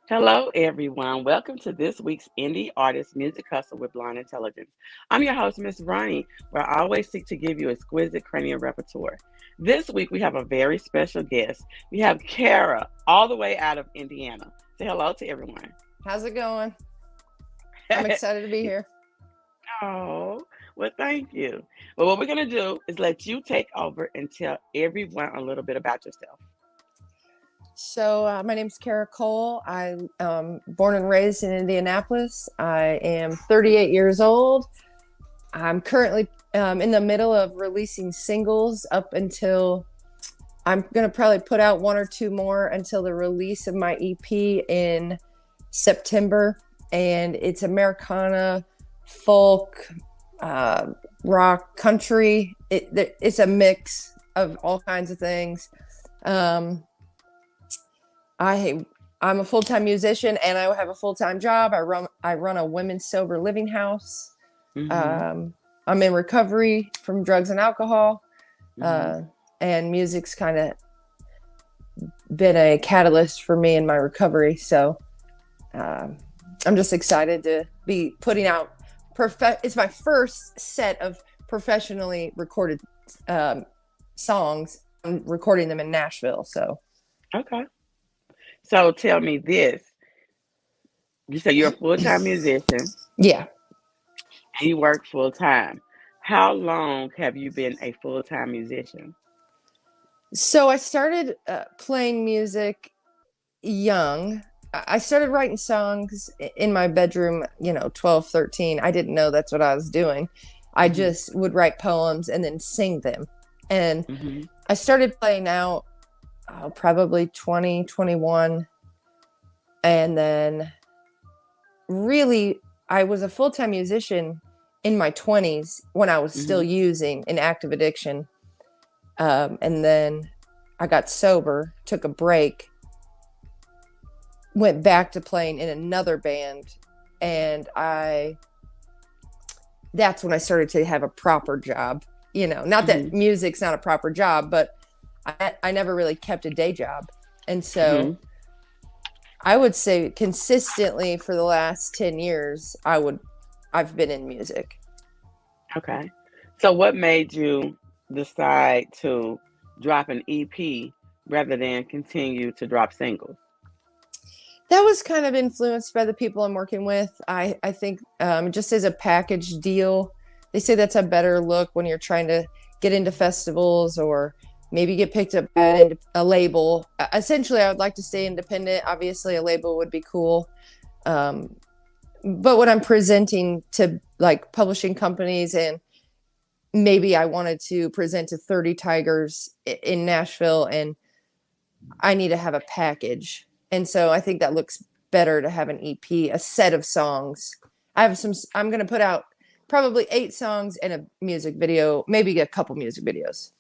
Hello, everyone. Welcome to this week's Indie Artist Music Hustle with Blind Intelligence. I'm your host, Miss Ronnie, where I always seek to give you exquisite cranial repertoire. This week, we have a very special guest. We have Kara, all the way out of Indiana. Say hello to everyone. How's it going? I'm excited to be here. Oh, well, thank you. Well, what we're going to do is let you take over and tell everyone a little bit about yourself. So, my name's Kara Cole. I'm born and raised in Indianapolis. I am 38 years old. I'm currently in the middle of releasing singles up until I'm going to probably put out one or two more until the release of my EP in September. And it's Americana, folk, rock, country. It's a mix of all kinds of things. I'm a full-time musician and I have a full-time job. I run a women's sober living house. Mm-hmm. I'm in recovery from drugs and alcohol. Mm-hmm. And music's kind of been a catalyst for me in my recovery. So I'm just excited to be putting out it's my first set of professionally recorded songs. I'm recording them in Nashville. So Okay. So tell me this. You say you're a full-time musician yeah. and you work full-time. How long have you been a full-time musician? So I started playing music young. I started writing songs in my bedroom, 12, 13. I didn't know that's what I was doing. I just would write poems and then sing them. And Mm-hmm. I started playing out probably 20, 21. And then really, I was a full-time musician in my 20s when I was still using an active addiction. And then I got sober, took a break, went back to playing in another band. And that's when I started to have a proper job. Not that music's not a proper job, but I never really kept a day job. And so I would say consistently for the last 10 years, I've been in music. Okay. So what made you decide to drop an EP rather than continue to drop singles? That was kind of influenced by the people I'm working with. I think just as a package deal, they say that's a better look when you're trying to get into festivals or maybe get picked up by a label. Essentially, I would like to stay independent. Obviously, a label would be cool. But when I'm presenting to like publishing companies and maybe I wanted to present to 30 Tigers in Nashville and I need to have a package. And so I think that looks better to have an EP, a set of songs. I'm going to put out probably 8 songs and a music video, maybe a couple music videos.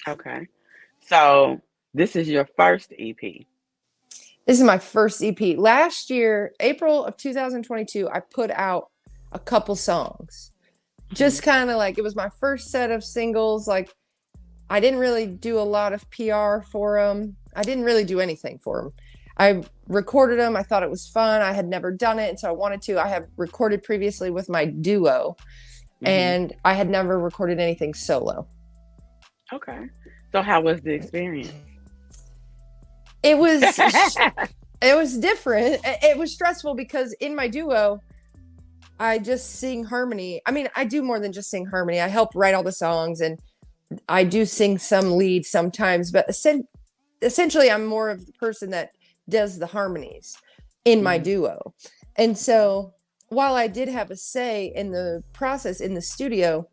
Okay. So this is your first EP. This is my first EP. Last year, April of 2022, I put out a couple songs. Just kind of like, it was my first set of singles. Like, I didn't really do a lot of PR for them. I didn't really do anything for them. I recorded them. I thought it was fun. I had never done it, and so I wanted to. I have recorded previously with my duo, and I had never recorded anything solo. Okay. So how was the experience? It was different. It was stressful because in my duo, I just sing harmony. I mean, I do more than just sing harmony. I help write all the songs, and I do sing some lead sometimes, but essentially I'm more of the person that does the harmonies in my duo. And so while I did have a say in the process in the studio,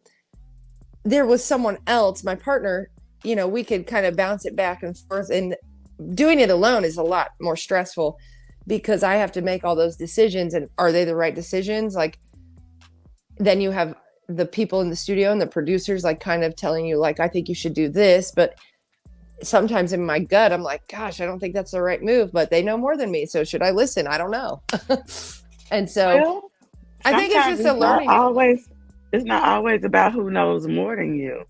there was someone else, my partner, we could kind of bounce it back and forth, and doing it alone is a lot more stressful because I have to make all those decisions, and are they the right decisions? Like, then you have the people in the studio and the producers like kind of telling you like, I think you should do this, but sometimes in my gut, I'm like, gosh, I don't think that's the right move, but they know more than me. So should I listen? I don't know. And so I think it's just a learning. It's not always about who knows more than you.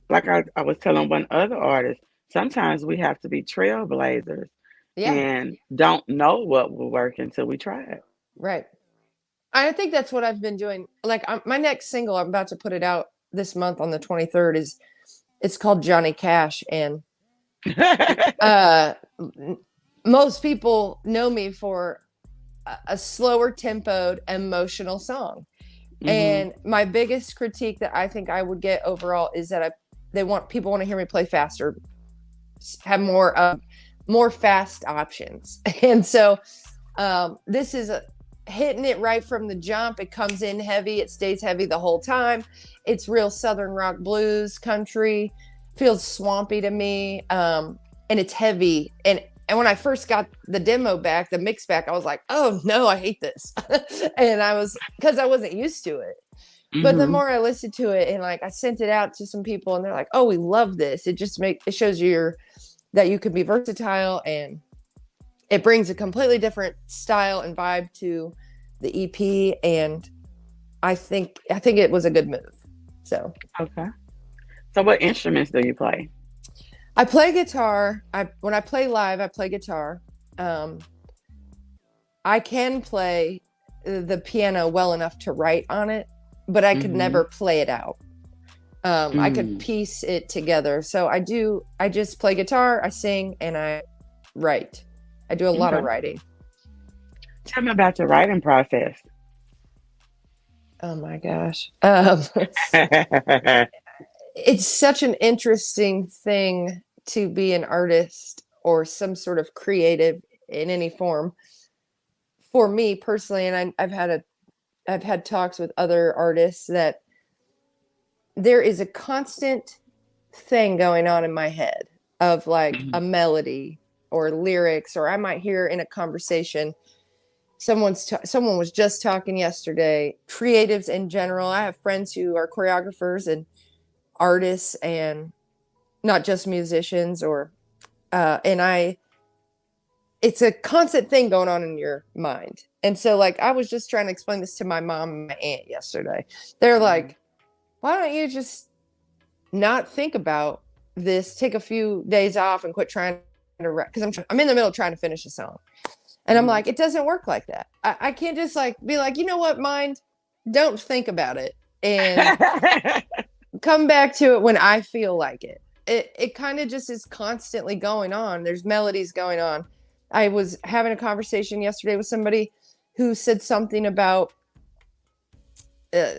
Like I was telling one other artist, sometimes we have to be trailblazers Yeah, and don't know what will work until we try it. right. I think that's what I've been doing. Like my next single, I'm about to put it out this month on the 23rd. Is It's called Johnny Cash, and uh, most people know me for a slower tempoed, emotional song. Hmm. And my biggest critique that I think I would get overall is that people want to hear me play faster, have more fast options. And so this is hitting it right from the jump. It comes in heavy, it stays heavy the whole time. It's real Southern rock, blues, country, feels swampy to me. And it's heavy. And when I first got the demo back, the mix back, I was like, oh no, I hate this. And because I wasn't used to it. But the Hmm. more I listened to it, and like I sent it out to some people, and they're like, oh, we love this. It shows you that you can be versatile, and it brings a completely different style and vibe to the EP. And I think it was a good move. So Okay. So, what instruments do you play? I play guitar. When I play live, I play guitar. Um, I can play the piano well enough to write on it, but I could Hmm. never play it out. I could Mm. piece it together. So I just play guitar, I sing, and I write. I do a lot of Okay. writing. Tell me about your writing process. Oh my gosh. Hmm. It's such an interesting thing to be an artist or some sort of creative in any form. For me personally, and I've had talks with other artists that there is a constant thing going on in my head of like a melody or lyrics, or I might hear in a conversation someone was just talking yesterday. Creatives in general, I have friends who are choreographers and artists, and not just musicians, or and I it's a constant thing going on in your mind. And so like I was just trying to explain this to my mom and my aunt yesterday. They're Hmm. like, why don't you just not think about this, take a few days off and quit trying to, because I'm in the middle of trying to finish a song. And I'm Hmm. like, it doesn't work like that. I can't just like be like, you know what, mind, don't think about it and come back to it when I feel like it. It kind of just is constantly going on. There's melodies going on. I was having a conversation yesterday with somebody who said something about uh,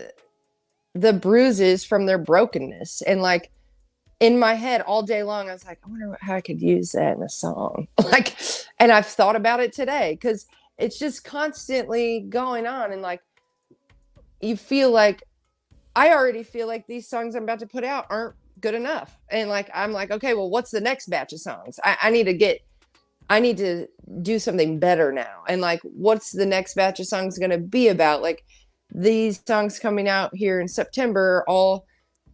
the bruises from their brokenness, and like in my head all day long, I was like, I wonder how I could use that in a song. Like, and I've thought about it today because it's just constantly going on. And like, you feel like, I already feel like these songs I'm about to put out aren't good enough. And like, I'm like, okay, well, what's the next batch of songs? I need to do something better now. And like, what's the next batch of songs going to be about? Like, these songs coming out here in September,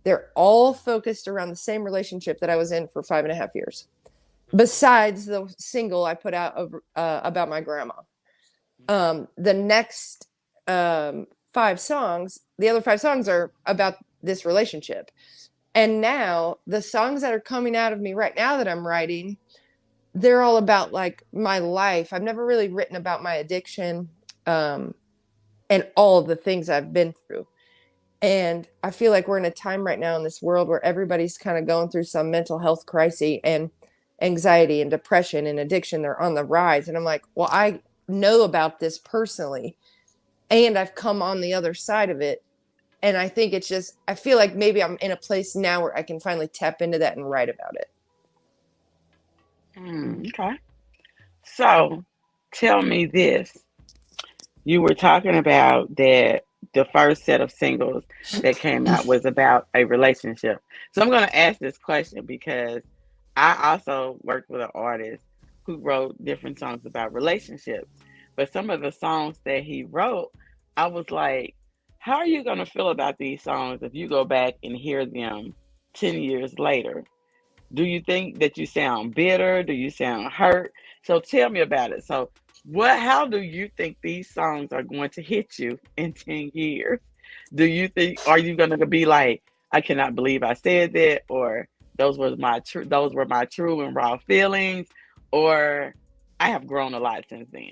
they're all focused around the same relationship that I was in for 5.5 years. Besides the single I put out about my grandma, the next 5 songs, the other 5 songs are about this relationship. And now the songs that are coming out of me right now that I'm writing, they're all about like my life. I've never really written about my addiction, um, and all of the things I've been through. And I feel like we're in a time right now in this world where everybody's kind of going through some mental health crisis, and anxiety and depression and addiction. They're on the rise. And I'm like, well, I know about this personally, and I've come on the other side of it. And I think it's just, I feel like maybe I'm in a place now where I can finally tap into that and write about it. Okay. So, tell me this. You were talking about that the first set of singles that came out was about a relationship. So, I'm going to ask this question because I also worked with an artist who wrote different songs about relationships. But some of the songs that he wrote, I was like, how are you going to feel about these songs if you go back and hear them 10 years later? Do you think that you sound bitter? Do you sound hurt? So tell me about it. So how do you think these songs are going to hit you in 10 years? Do you think are you going to be like, I cannot believe I said that, or those were my true and raw feelings, or I have grown a lot since then.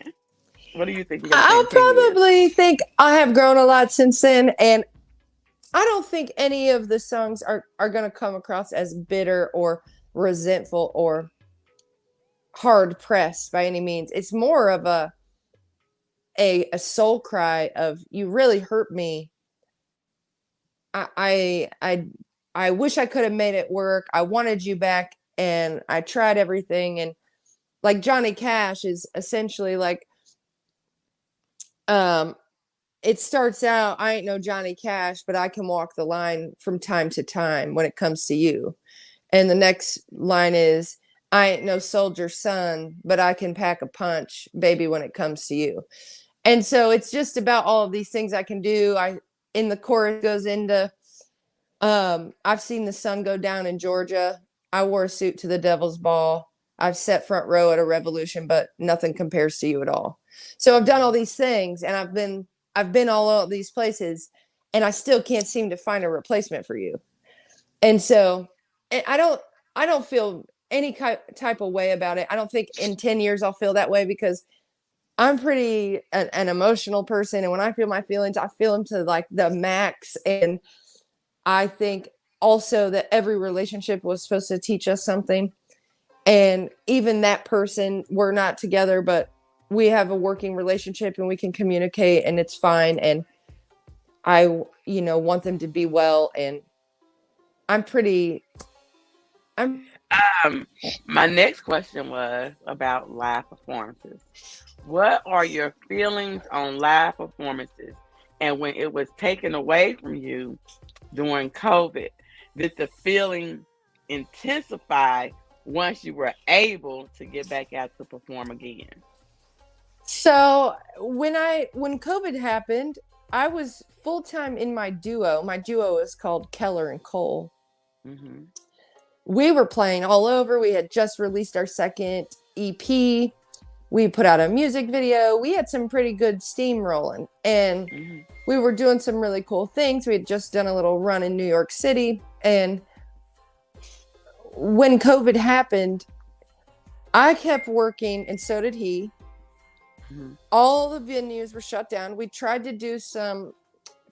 What do you think you're going to say I'll in 10 years? probably think I have grown a lot since then, and I don't think any of the songs are going to come across as bitter or resentful or hard pressed by any means. It's more of a soul cry of you really hurt me. I wish I could have made it work. I wanted you back and I tried everything. And like Johnny Cash is essentially like um it starts out, I ain't no Johnny Cash, but I can walk the line from time to time when it comes to you. And the next line is, I ain't no soldier son, but I can pack a punch, baby, when it comes to you. And so it's just about all of these things I can do. I in the chorus goes into I've seen the sun go down in Georgia. I wore a suit to the Devil's Ball. I've sat front row at a revolution, but nothing compares to you at all. So I've done all these things and I've been all of these places and I still can't seem to find a replacement for you. And so I don't feel any type of way about it. I don't think in 10 years I'll feel that way because I'm pretty an emotional person. And when I feel my feelings, I feel them to like the max. And I think also that every relationship was supposed to teach us something. And even that person, we're not together, but we have a working relationship and we can communicate and it's fine. And I, want them to be well. And I'm pretty, I'm, Um, my next question was about live performances. What are your feelings on live performances? And when it was taken away from you during COVID, did the feeling intensify once you were able to get back out to perform again? so when COVID happened, I was full time in my duo. My duo is called Keller and Cole. Hmm. We were playing all over. We had just released our second EP. We put out a music video. We had some pretty good steam rolling and Hmm. we were doing some really cool things. We had just done a little run in New York City. And when COVID happened, I kept working and so did he. Hmm. All the venues were shut down. We tried to do some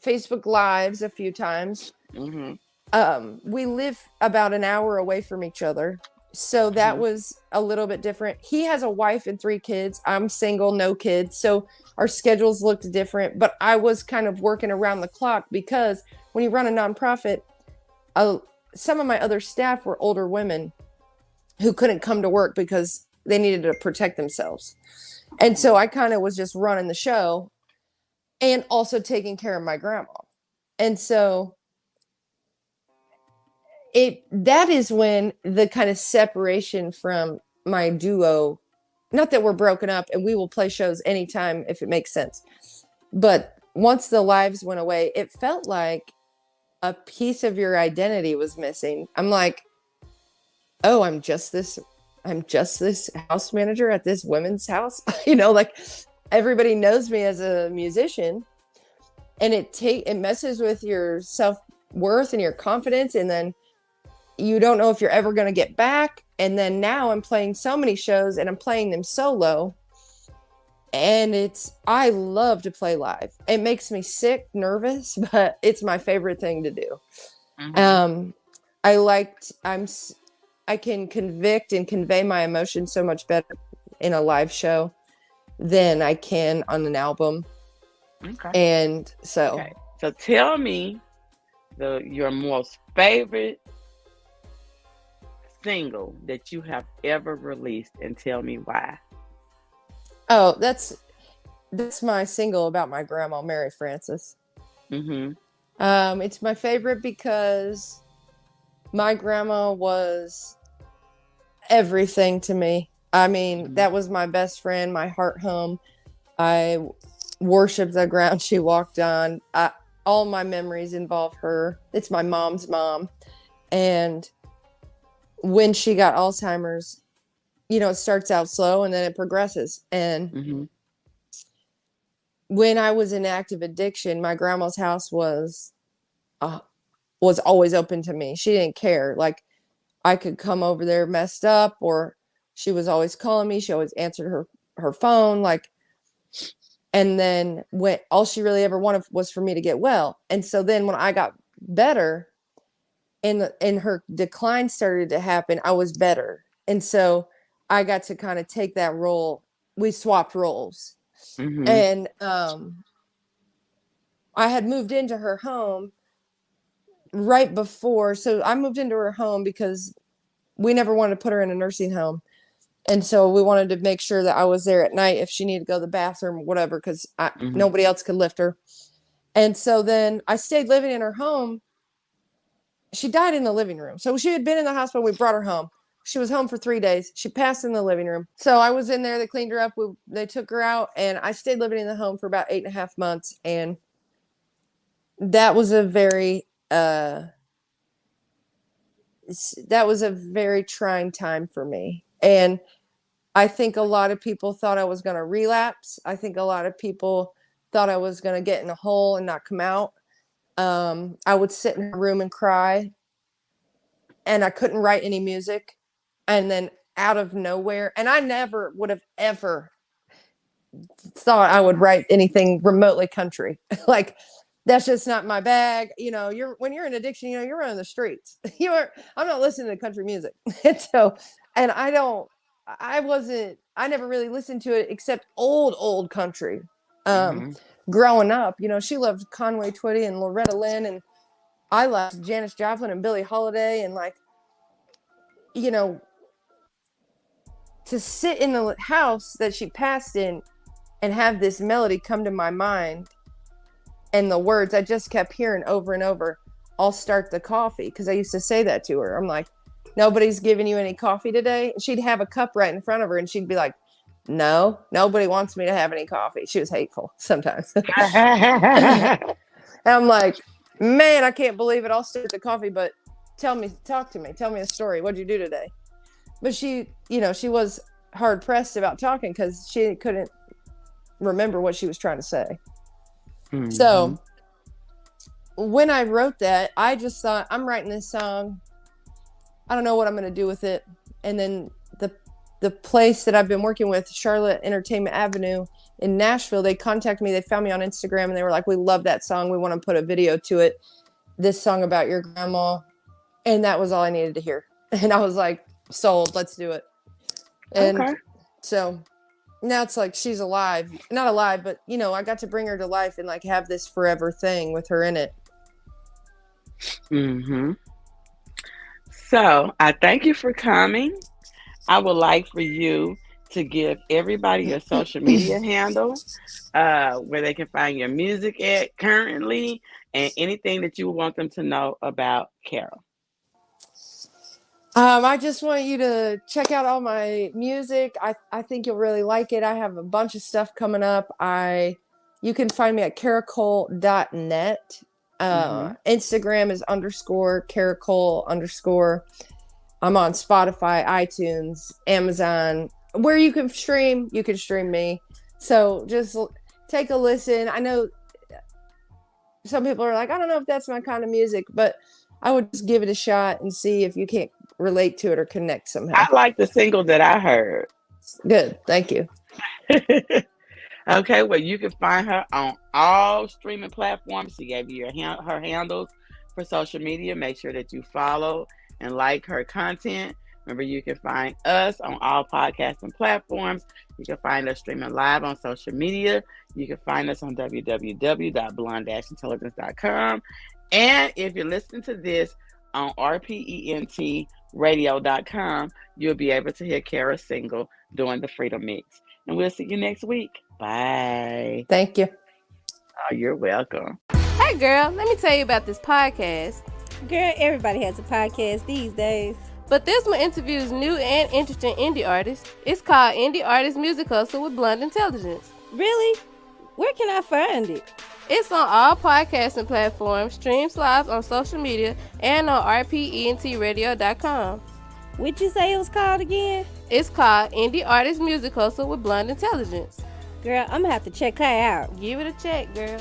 Facebook Lives a few times. Hmm. We live about an hour away from each other. So that Hmm. was a little bit different. He has a wife and 3 kids. I'm single, no kids. So our schedules looked different, but I was kind of working around the clock because when you run a nonprofit, uh, some of my other staff were older women who couldn't come to work because they needed to protect themselves. And so Hmm. I kind of was just running the show and also taking care of my grandma. And so it that is when the kind of separation from my duo, not that we're broken up and we will play shows anytime if it makes sense, but once the lives went away, it felt like a piece of your identity was missing. I'm like, oh, I'm just this house manager at this women's house. Like everybody knows me as a musician, and it messes with your self-worth and your confidence, and then you don't know if you're ever going to get back. And then now I'm playing so many shows and I'm playing them solo. And I love to play live. It makes me sick, nervous, but it's my favorite thing to do. Hmm. Um, I liked, I can convict and convey my emotions so much better in a live show than I can on an album. Okay. And so, Okay. So tell me your most favorite single that you have ever released and tell me why. oh, that's my single about my grandma, Mary Frances. Hmm. It's my favorite because my grandma was everything to me. I mean, Hmm. that was my best friend, my heart home. I worshiped the ground she walked on. All my memories involve her. It's my mom's mom. And when she got Alzheimer's, it starts out slow and then it progresses. And Hmm. when I was in active addiction, my grandma's house uh, was always open to me. She didn't care. Like I could come over there messed up or She was always calling me. She always answered her phone, like, and then when all she really ever wanted was for me to get well. And so then when I got better and her decline started to happen, I was better. And so I got to kind of take that role. We swapped roles. Mm-hmm. And I had moved into her home right before. So I moved into her home because we never wanted to put her in a nursing home. And so we wanted to make sure that I was there at night if she needed to go to the bathroom or whatever, because nobody else could lift her. And so then I stayed living in her home. She died in the living room. So she had been in the hospital. We brought her home. She was home for 3 days. She passed in the living room. So I was in there. They cleaned her up. They took her out. And I stayed living in the home for about 8.5 months. And that was a very trying time for me. And I think a lot of people thought I was going to relapse. I think a lot of people thought I was going to get in a hole and not come out. I would sit in a room and cry, and I couldn't write any music. And then out of nowhere, and I never would have ever thought I would write anything remotely country. Like, that's just not my bag. You know, when you're in addiction, you know, you're running the streets. I'm not listening to country music. And I never really listened to it except old country. Growing up, you know, she loved Conway Twitty and Loretta Lynn, and I loved Janis Joplin and Billie Holiday. And, like, you know, to sit in the house that she passed in and have this melody come to my mind, and the words I just kept hearing over and over, "I'll start the coffee," because I used to say that to her. I'm like, "Nobody's giving you any coffee today?" And she'd have a cup right in front of her, and she'd be like, "No, nobody wants me to have any coffee." She was hateful sometimes. And I'm like, "Man, I can't believe it. I'll start the coffee, but talk to me. Tell me a story. What'd you do today?" But she, you know, she was hard pressed about talking because she couldn't remember what she was trying to say. Mm-hmm. So when I wrote that, I just thought, I'm writing this song. I don't know what I'm going to do with it. And then the place that I've been working with, Charlotte Entertainment Avenue in Nashville, they contacted me. They found me on Instagram, and they were like, "We love that song. We want to put a video to it. This song about your grandma." And that was all I needed to hear. And I was like, sold. Let's do it. And so now it's like she's alive. Not alive, but, you know, I got to bring her to life and, like, have this forever thing with her in it. Mm-hmm. So I thank you for coming. I would like for you to give everybody your social media handle, where they can find your music at currently, and anything that you want them to know about Carol. I just want you to check out all my music. I think you'll really like it. I have a bunch of stuff coming up. You can find me at caracole.net. Instagram is _caracole_. I'm on Spotify, iTunes, Amazon, where you can stream me. So just take a listen. I know some people are like, I don't know if that's my kind of music, but I would just give it a shot and see if you can't relate to it or connect somehow. I like the single that I heard. Good. Thank you. Okay. Well, you can find her on all streaming platforms. She gave you her handles for social media. Make sure that you follow and like her content. Remember, you can find us on all podcasting platforms. You can find us streaming live on social media. You can find us on www.blonde-intelligence.com. And if you're listening to this on rpentradio.com, you'll be able to hear Kara's single during the Freedom Mix. And we'll see you next week. Bye. Thank you. Oh, you're welcome. Hey, girl, let me tell you about this podcast. Girl, everybody has a podcast these days. But this one interviews new and interesting indie artists. It's called Indie Artist Music Hustle with Blonde Intelligence. Really? Where can I find it? It's on all podcasting platforms, streams live on social media, and on rpentradio.com. What'd you say it was called again? It's called Indie Artist Music Hustle with Blonde Intelligence. Girl, I'm gonna have to check her out. Give it a check, girl.